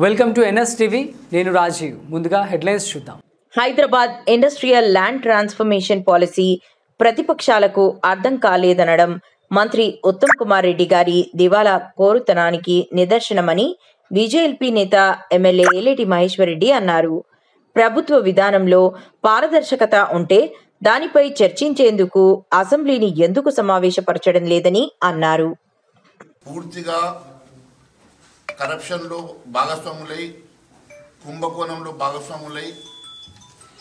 Welcome to NS TV. నేను రాజీవ్. ముందుగా headlines చూద్దాం. Hyderabad industrial land transformation policy ప్రతిపక్షాలకు అర్థం కాలేదనడం మంత్రి ఉత్తమ్ కుమార్ రెడ్డి గారి దివాలా కోరుతనానికి నిదర్శనమని బీజేపీ నేత ఎమ్మెల్యే ఏలేటి మహేశ్వర్ రెడ్డి అన్నారు. ప్రభుత్వ విధానంలో పారదర్శకత ఉంటే దానిపై చర్చించేందుకు అసెంబ్లీని ఎందుకు సమావేశపరచడం లేదని అన్నారు. పూర్తిగా కరప్షన్లో భాగస్వాములై, కుంభకోణంలో భాగస్వాములై,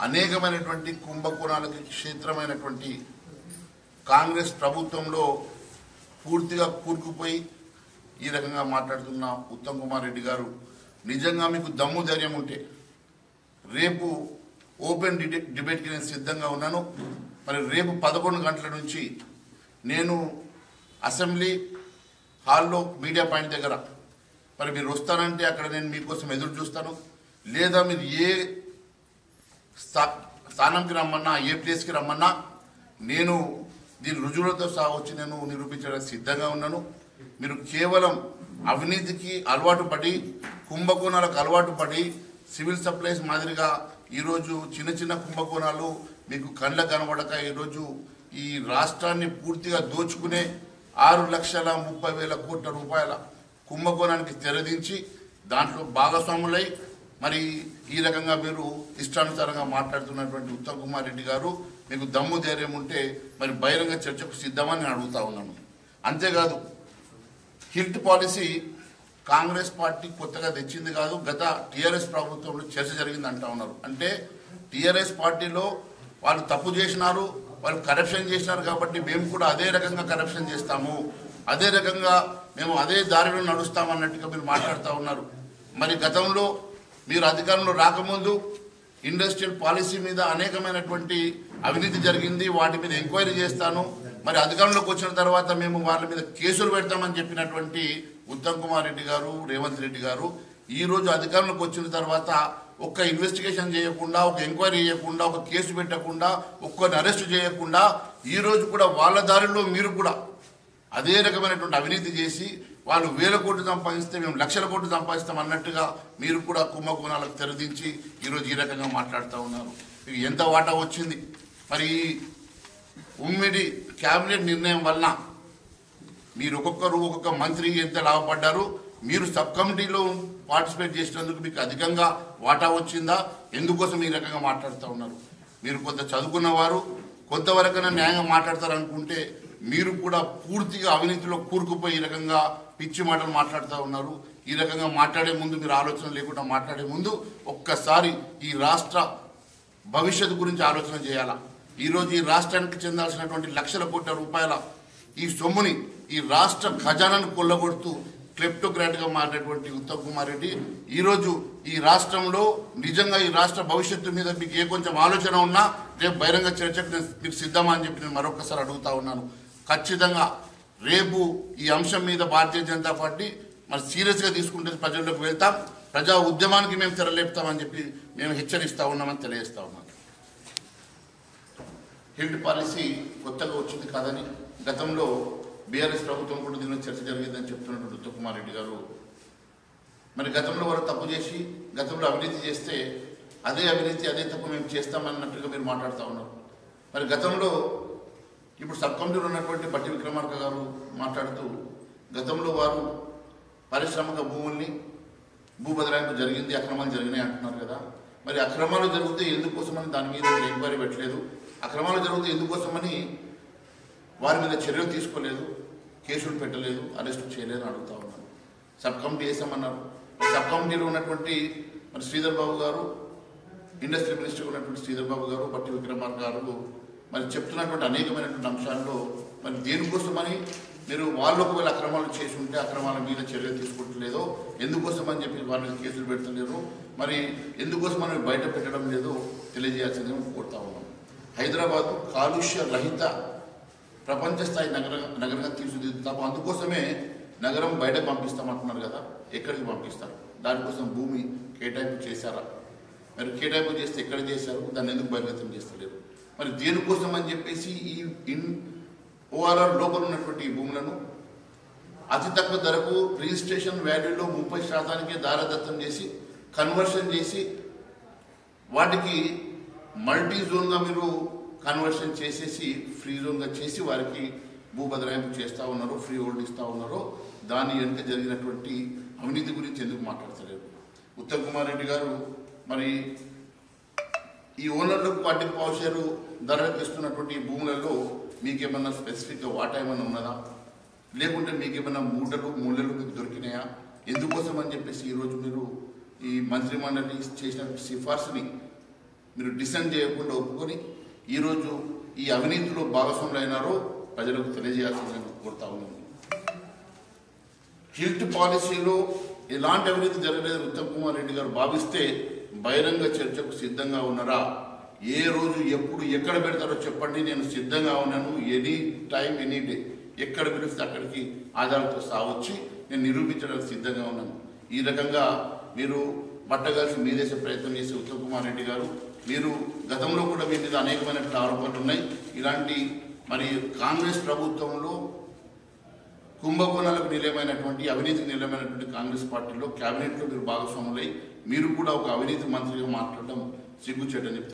అనేకమైనటువంటి కుంభకోణాలకి క్షేత్రమైనటువంటి కాంగ్రెస్ ప్రభుత్వంలో పూర్తిగా కూరుకుపోయి ఈ రకంగా మాట్లాడుతున్న ఉత్తమ్ కుమార్ రెడ్డి గారు, నిజంగా మీకు దమ్ము ధైర్యం ఉంటే రేపు ఓపెన్ డిబేట్కి నేను సిద్ధంగా ఉన్నాను. మరి రేపు 11 గంటల నుంచి నేను అసెంబ్లీ హాల్లో మీడియా పాయింట్ దగ్గర మరి మీరు వస్తానంటే అక్కడ నేను మీకోసం ఎదురు చూస్తాను. లేదా మీరు ఏ స్థానంకి రమ్మన్నా, ఏ ప్లేస్కి రమ్మన్నా నేను దీని రుజువులతో సహా వచ్చి నేను నిరూపించడానికి సిద్ధంగా ఉన్నాను. మీరు కేవలం అవినీతికి అలవాటు పడి, కుంభకోణాలకు అలవాటు పడి, సివిల్ సప్లైస్ మాదిరిగా ఈరోజు చిన్న చిన్న కుంభకోణాలు మీకు కళ్ళ కనబడక ఈరోజు ఈ రాష్ట్రాన్ని పూర్తిగా దోచుకునే 6,30,000 కోట్ల రూపాయల కుంభకోణానికి తెరదించి దాంట్లో భాగస్వాములై మరి ఈ రకంగా మీరు ఇష్టానుసారంగా మాట్లాడుతున్నటువంటి ఉత్తమ్ కుమార్ రెడ్డి గారు, మీకు దమ్ము ధైర్యం ఉంటే మరి బహిరంగ చర్చకు సిద్ధమని నేను అడుగుతా ఉన్నాను. అంతేకాదు, హిల్ట్ పాలసీ కాంగ్రెస్ పార్టీ కొత్తగా తెచ్చింది కాదు, గత టీఆర్ఎస్ ప్రభుత్వంలో చర్చ జరిగింది అంటా ఉన్నారు. అంటే టీఆర్ఎస్ పార్టీలో వాళ్ళు తప్పు చేసినారు, వాళ్ళు కరప్షన్ చేసినారు కాబట్టి మేము కూడా అదే రకంగా కరప్షన్ చేస్తాము, అదే రకంగా మేము అదే దారిలో నడుస్తామన్నట్టుగా మీరు మాట్లాడుతూ ఉన్నారు. మరి గతంలో మీరు అధికారంలో రాకముందు ఇండస్ట్రియల్ పాలసీ మీద అనేకమైనటువంటి అవినీతి జరిగింది, వాటి మీద ఎంక్వైరీ చేస్తాను, మరి అధికారంలోకి వచ్చిన తర్వాత మేము వాళ్ళ మీద కేసులు పెడతామని చెప్పినటువంటి ఉత్తమ్ కుమార్ రెడ్డి గారు, రేవంత్ రెడ్డి గారు ఈరోజు అధికారంలోకి వచ్చిన తర్వాత ఒక్క ఇన్వెస్టిగేషన్ చేయకుండా, ఒక ఎంక్వైరీ చేయకుండా, ఒక కేసు పెట్టకుండా, ఒక్కరిని అరెస్ట్ చేయకుండా ఈరోజు కూడా వాళ్ళ దారిలో మీరు కూడా అదే రకమైనటువంటి అవినీతి చేసి వాళ్ళు 1,000 కోట్లు సంపాదిస్తే మేము 1,00,000 కోట్లు సంపాదిస్తాం అన్నట్టుగా మీరు కూడా కుంభకోణాలకు తెరదించి ఈరోజు ఈ రకంగా మాట్లాడుతూ ఉన్నారు. మీకు ఎంత వాటా వచ్చింది? మరి ఉమ్మడి క్యాబినెట్ నిర్ణయం వలన మీరు ఒక్కొక్క మంత్రి ఎంత లాభపడ్డారు? మీరు సబ్ కమిటీలో పార్టిసిపేట్ చేసినందుకు మీకు అధికంగా వాటా వచ్చిందా? ఎందుకోసం ఈ రకంగా మాట్లాడుతూ ఉన్నారు? మీరు కొంత చదువుకున్నవారు, కొంతవరకైనా న్యాయంగా మాట్లాడతారనుకుంటే మీరు కూడా పూర్తిగా అవినీతిలో కూరుకుపోయి ఈ రకంగా పిచ్చి మాటలు మాట్లాడుతూ ఉన్నారు. ఈ రకంగా మాట్లాడే ముందు మీరు ఆలోచన లేకుండా మాట్లాడే ముందు ఒక్కసారి ఈ రాష్ట్ర భవిష్యత్తు గురించి ఆలోచన చేయాలా. ఈరోజు ఈ రాష్ట్రానికి చెందాల్సినటువంటి 1,00,000 కోట్ల రూపాయల ఈ సొమ్ముని ఈ రాష్ట్ర ఖజానాను కొల్లగొడుతూ క్లెప్టోక్రాట్గా మారినటువంటి ఉత్తమ్ కుమార్ రెడ్డి ఈరోజు ఈ రాష్ట్రంలో నిజంగా ఈ రాష్ట్ర భవిష్యత్తు మీద మీకు ఏ కొంచెం ఆలోచన ఉన్నా రేపు బహిరంగ చర్చకు మీకు సిద్ధమా అని చెప్పి నేను మరొకసారి అడుగుతా ఉన్నాను. ఖచ్చితంగా రేపు ఈ అంశం మీద భారతీయ జనతా పార్టీ మరి సీరియస్గా తీసుకుంటే ప్రజల్లోకి వెళ్తాం, ప్రజా ఉద్యమానికి మేము తెరలేపుతామని చెప్పి మేము హెచ్చరిస్తూ ఉన్నామని తెలియజేస్తా ఉన్నాను. హిల్ట్ పాలసీ కొత్తగా వచ్చింది కాదని, గతంలో బీఆర్ఎస్ ప్రభుత్వం కూడా దీనిలో చర్చ జరిగిందని చెప్తున్నటువంటి ఉత్తమ్ కుమార్ రెడ్డి గారు, మరి గతంలో వారు తప్పు చేసి గతంలో అవినీతి చేస్తే అదే అవినీతి అదే తప్పు మేము చేస్తామన్నట్టుగా మీరు మాట్లాడుతూ ఉన్నారు. మరి గతంలో ఇప్పుడు సబ్ కమిటీలో ఉన్నటువంటి బట్టి విక్రమార్క గారు మాట్లాడుతూ గతంలో వారు పారిశ్రామిక భూముల్ని భూబదలాయింపు జరిగింది, అక్రమాలు జరిగినాయి అంటున్నారు కదా. మరి అక్రమాలు జరిగితే ఎందుకోసమని దాని మీద ఎంక్వైరీ పెట్టలేదు, అక్రమాలు జరిగితే ఎందుకోసమని వారి మీద చర్యలు తీసుకోలేదు, కేసులు పెట్టలేదు, అరెస్ట్ చేయలేదు అని అడుగుతా ఉన్నారు. Sub committee వేసామన్నారు. సబ్ కమిటీలో ఉన్నటువంటి మరి శ్రీధర్ బాబు గారు, ఇండస్ట్రీ మినిస్టర్ ఉన్నటువంటి శ్రీధర్ బాబు గారు, బట్టి విక్రమార్క గారు మరి చెప్తున్నటువంటి అనేకమైనటువంటి అంశాల్లో మరి దేనికోసమని మీరు వాళ్ళు ఒకవేళ అక్రమాలు చేసి ఉంటే అక్రమాల మీద చర్యలు తీసుకుంటలేదో, ఎందుకోసం అని చెప్పి వాళ్ళ మీద కేసులు పెడతలేరు, మరి ఎందుకోసం అని బయట పెట్టడం లేదో తెలియజేయాల్సిందే కోరుతా ఉన్నాం. హైదరాబాదు కాలుష్య రహిత ప్రపంచ స్థాయి నగరంగా తీర్చిదిద్దుతాము, అందుకోసమే నగరం బయటకు పంపిస్తామంటున్నారు కదా. ఎక్కడికి పంపిస్తారు? దానికోసం భూమి కేటాయింపు చేశారా? మరి కేటాయింపు చేస్తే ఎక్కడ చేశారు? దాన్ని ఎందుకు బహిర్గతం చేస్తలేరు? మరి దేనికోసం అని చెప్పేసి ఈ ఓఆర్ఆర్ లోపల ఉన్నటువంటి ఈ భూములను అతి తక్కువ ధరకు రిజిస్ట్రేషన్ వాల్యూలో 30% దారదత్తం చేసి కన్వర్షన్ చేసి వాటికి మల్టీ జోన్గా మీరు కన్వర్షన్ చేసేసి ఫ్రీ జోన్గా చేసి వారికి భూ బదలాయింపు చేస్తూ ఉన్నారో ఫ్రీ హోల్డ్ ఇస్తూ ఉన్నారో దాని వెనుక జరిగినటువంటి అవినీతి గురించి ఎందుకు మాట్లాడతలేరు? ఉత్తమ్ కుమార్ రెడ్డి గారు మరి ఈ ఓనర్లకు వాటికి పావుషేరు ధరలకు ఇస్తున్నటువంటి భూములలో మీకేమన్నా స్పెసిఫిక్గా వాటా ఏమన్నా ఉన్నదా, లేకుంటే మీకేమన్నా మూటలు మూలలు మీకు దొరికినాయా? ఎందుకోసం అని చెప్పేసి ఈరోజు మీరు ఈ మంత్రిమండలి చేసిన సిఫార్సుని మీరు డిసెండ్ చేయకుండా ఒప్పుకొని ఈరోజు ఈ అవినీతిలో భాగస్వాములు అయినారో ప్రజలకు తెలియజేయాల్సిందని కోరుతా ఉన్నాను. హిల్ట్ పాలసీలో ఎలాంటి అవినీతి జరగలేదని ఉత్తమ్ కుమార్ రెడ్డి గారు భావిస్తే బహిరంగ చర్చకు సిద్ధంగా ఉన్నారా? ఏ రోజు ఎప్పుడు ఎక్కడ పెడతారో చెప్పండి, నేను సిద్ధంగా ఉన్నాను. ఎనీ టైం ఎనీ డే ఎక్కడ పిలిస్తే అక్కడికి ఆధారాలతో సావచ్చి నేను నిరూపించడానికి సిద్ధంగా ఉన్నాను. ఈ రకంగా మీరు పట్టగలిసి మీ దేశ ప్రయత్నం చేసే ఉత్తమ్ కుమార్ రెడ్డి గారు, మీరు గతంలో కూడా మీ మీద అనేకమైన ఆరోపణలు ఉన్నాయి. ఇలాంటి మరి కాంగ్రెస్ ప్రభుత్వంలో కుంభకోణాలకు నిలయమైనటువంటి అవినీతికి నిలయమైనటువంటి కాంగ్రెస్ పార్టీలో క్యాబినెట్లో మీరు భాగస్వాములై మీరు కూడా ఒక అవినీతి మంత్రిగా మాట్లాడడం సిగ్గుచేటని